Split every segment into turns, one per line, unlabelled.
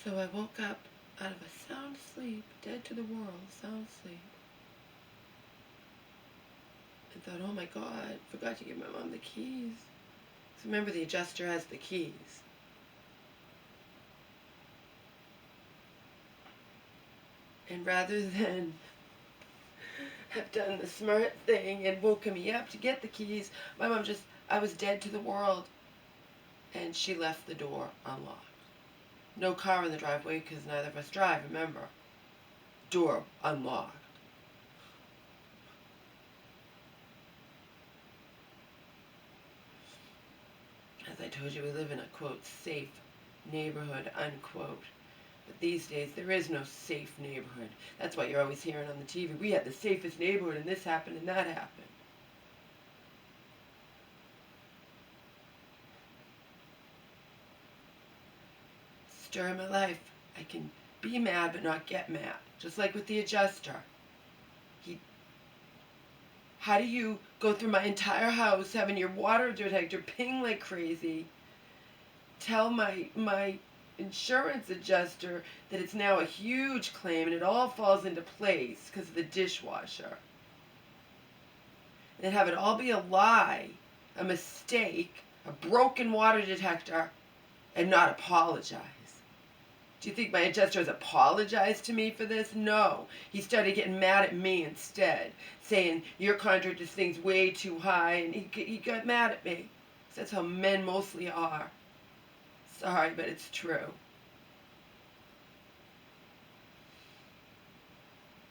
So I woke up out of a sound sleep, dead to the world, sound sleep. And thought, oh my God, forgot to give my mom the keys. So remember, the adjuster has the keys. And rather than have done the smart thing and woken me up to get the keys, my mom just, I was dead to the world. And she left the door unlocked. No car in the driveway because neither of us drive, remember. Door unlocked. As I told you, we live in a, quote, safe neighborhood, unquote. But these days, there is no safe neighborhood. That's why you're always hearing on the TV, we had the safest neighborhood and this happened and that happened. Story of my life. I can be mad but not get mad. Just like with the adjuster. How do you go through my entire house having your water detector ping like crazy, tell my insurance adjuster that it's now a huge claim and it all falls into place because of the dishwasher, and have it all be a lie, a mistake, a broken water detector, and not apologize? Do you think my adjuster has apologized to me for this? No. He started getting mad at me instead, saying, your contractor's thing's way too high, and he got mad at me. That's how men mostly are. Sorry, but it's true.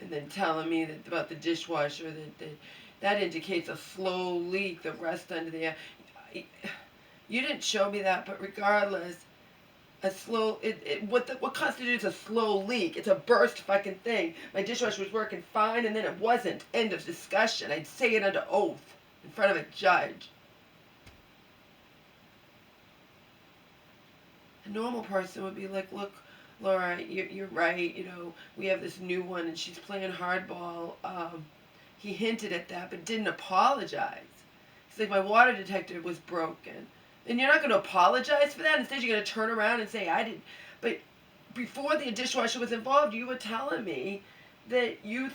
And then telling me that about the dishwasher, that indicates a slow leak, the rust under there. You didn't show me that, but regardless, a slow, what constitutes a slow leak? It's a burst fucking thing. My dishwasher was working fine and then it wasn't. End of discussion. I'd say it under oath in front of a judge. A normal person would be like, look, Laura, you're right, you know, we have this new one and she's playing hardball. He hinted at that but didn't apologize. He's like, my water detector was broken. And you're not going to apologize for that. Instead, you're going to turn around and say, I didn't. But before the dishwasher was involved, you were telling me that you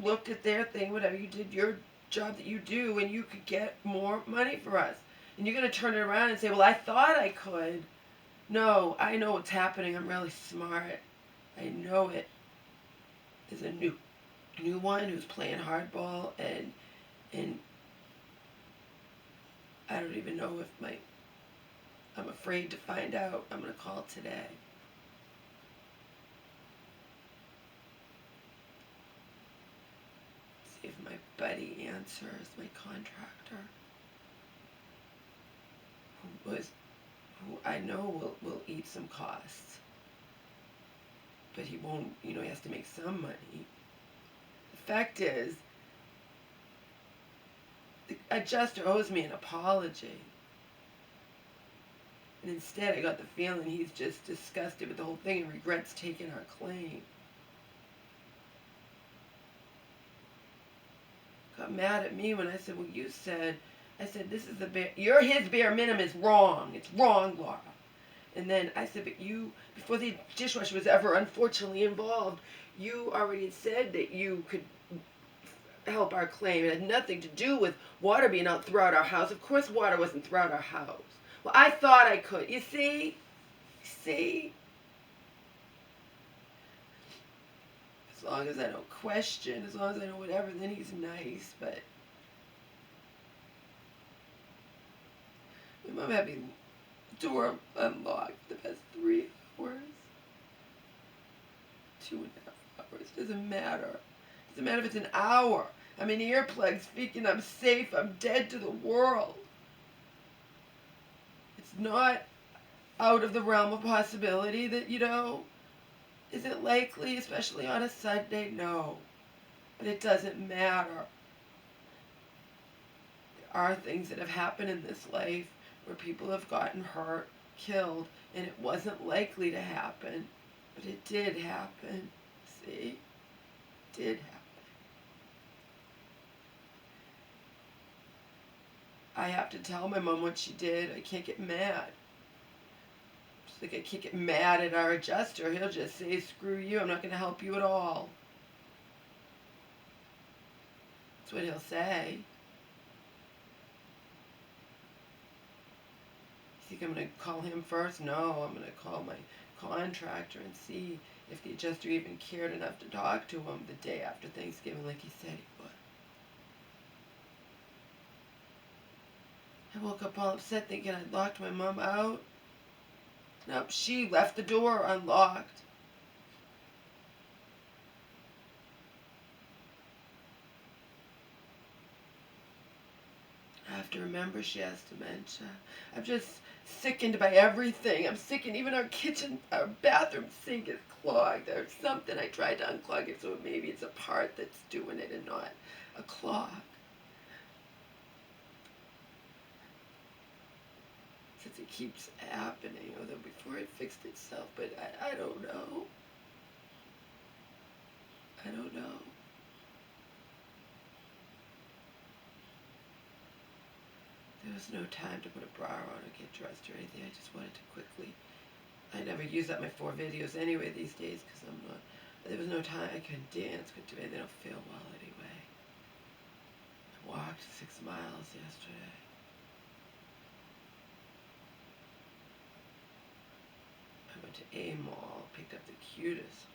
looked at their thing, whatever, you did your job that you do, and you could get more money for us. And you're going to turn it around and say, well, I thought I could. No, I know what's happening. I'm really smart. I know it. There's a new one who's playing hardball, and I don't even know if I'm afraid to find out. I'm going to call today. See if my buddy answers, my contractor, who I know will eat some costs. But he won't, he has to make some money. The fact is, the adjuster owes me an apology. And instead, I got the feeling he's just disgusted with the whole thing and regrets taking our claim. Got mad at me when I said, well, I said, this is his bare minimum is wrong. It's wrong, Laura. And then I said, but before the dishwasher was ever unfortunately involved, you already said that you could help our claim. It had nothing to do with water being out throughout our house. Of course water wasn't throughout our house. Well, I thought I could. You see? As long as I don't question, as long as I know whatever, then he's nice. But my mom had me door unlocked the past 3 hours. 2.5 hours. Doesn't matter. Doesn't matter if it's an hour. I'm in earplugs speaking, I'm safe, I'm dead to the world. It's not out of the realm of possibility that, is it likely, especially on a Sunday? No. But it doesn't matter. There are things that have happened in this life where people have gotten hurt, killed, and it wasn't likely to happen. But it did happen. See? It did happen. I have to tell my mom what she did. I can't get mad. It's like I can't get mad at our adjuster. He'll just say, screw you, I'm not going to help you at all. That's what he'll say. You think I'm going to call him first? No, I'm going to call my contractor and see if the adjuster even cared enough to talk to him the day after Thanksgiving like he said he would. I woke up all upset thinking I'd locked my mom out. Nope, she left the door unlocked. I have to remember she has dementia. I'm just sickened by everything. I'm sickened. Even our bathroom sink is clogged. There's something. I tried to unclog it, so maybe it's a part that's doing it and not a clog. Since it keeps happening, although before it fixed itself, but I don't know. I don't know. There was no time to put a bra on or get dressed or anything. I just wanted to quickly. I never use up my 4 videos anyway these days because I'm not. There was no time. I couldn't dance, couldn't do anything. I don't feel well anyway. I walked 6 miles yesterday. I went to a mall, picked up the cutest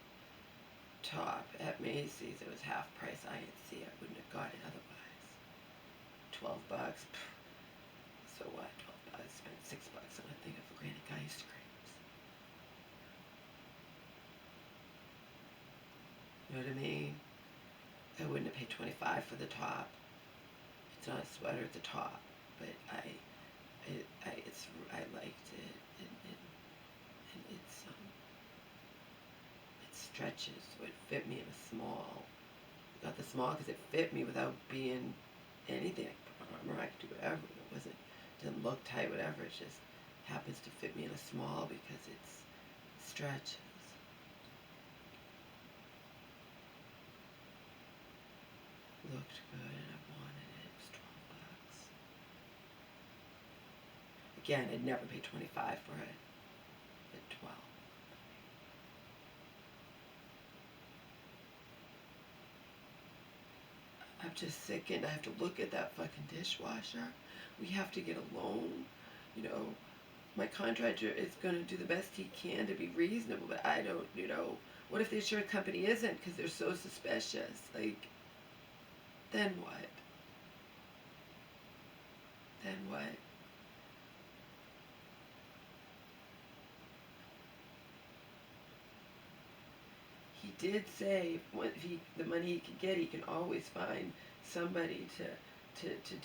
top at Macy's. It was half price INC. I wouldn't have got it otherwise. $12. So what? $12. Spent $6 on a thing of organic ice creams. You know what I mean? I wouldn't have paid $25 for the top. It's not a sweater; it's a top. But I liked it, and it stretches, so it fit me in a small. I got the small because it fit me without being anything. I could put on armor, I could do whatever. Didn't look tight, whatever. It just happens to fit me in a small because it stretches. Looked good and I wanted it. It was $12. Again, I'd never pay $25 for it, but $12. I'm just sick and I have to look at that fucking dishwasher. We have to get a loan. You know, my contractor is going to do the best he can to be reasonable, but I don't, what if the insurance company isn't because they're so suspicious? Like, then what? Then what? He did say the money he could get, he can always find somebody to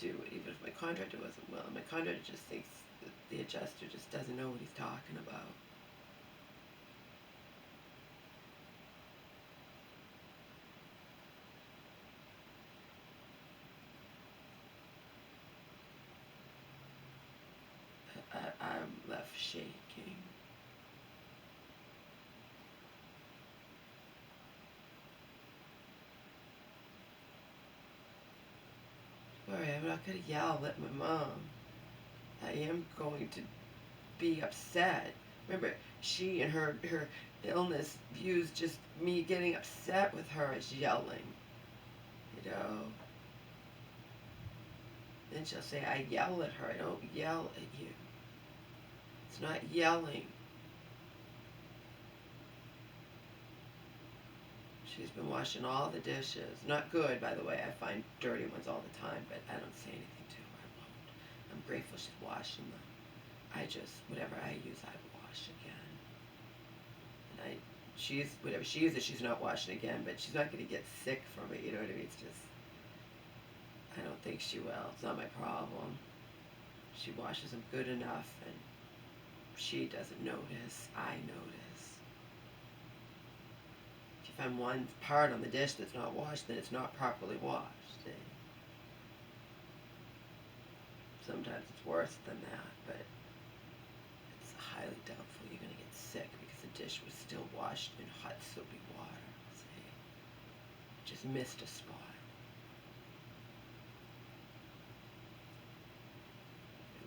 do it, even if my contractor wasn't well. My contractor just thinks that the adjuster just doesn't know what he's talking about. I'm left shaking. Sorry, I'm not going to yell at my mom. I am going to be upset. Remember, she and her illness views just me getting upset with her as yelling. Then she'll say, I yell at her. I don't yell at you. It's not yelling. She's been washing all the dishes. Not good, by the way. I find dirty ones all the time, but I don't say anything to her. I won't. I'm grateful she's washing them. Whatever I use, I wash again. And whatever she uses, she's not washing again, but she's not going to get sick from it. You know what I mean? It's just, I don't think she will. It's not my problem. She washes them good enough, and she doesn't notice. I notice. If you find one part on the dish that's not washed, then it's not properly washed. See? Sometimes it's worse than that, but it's highly doubtful you're going to get sick because the dish was still washed in hot soapy water. See? Just missed a spot.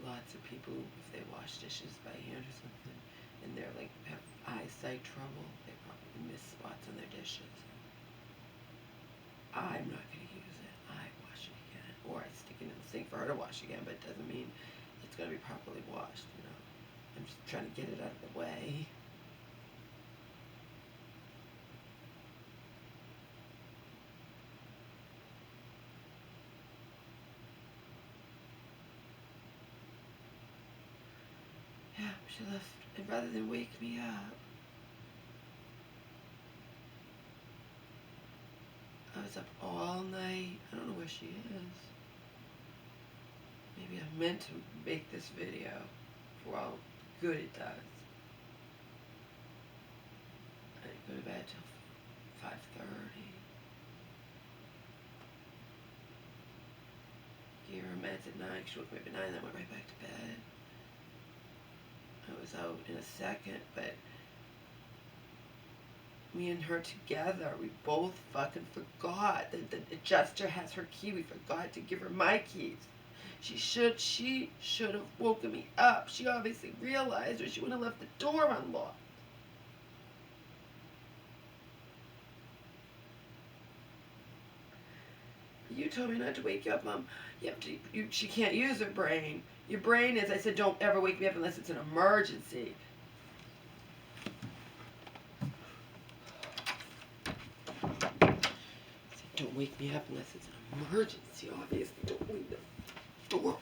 Lots of people, if they wash dishes by hand or something, and they're like have eyesight trouble. They probably miss spots on their dishes. I'm not going to use it. I wash it again, or I stick it in the sink for her to wash again, but it doesn't mean it's going to be properly washed, you know. I'm just trying to get it out of the way. Yeah, she left, and rather than wake me up, I was up all night. I don't know where she is. Maybe I meant to make this video for how good it does. I didn't go to bed till 5:30. Gave her meds at 9. She woke me up at 9, then went right back to bed. I was out in a second, but me and her together, we both fucking forgot that the adjuster has her key. We forgot to give her my keys. She should have woken me up. She obviously realized, or she wouldn't have left the door unlocked. You told me not to wake you up, Mom. She can't use her brain. Your brain is, I said, don't ever wake me up unless it's an emergency. Don't wake me up unless it's an emergency. Obviously, don't leave the door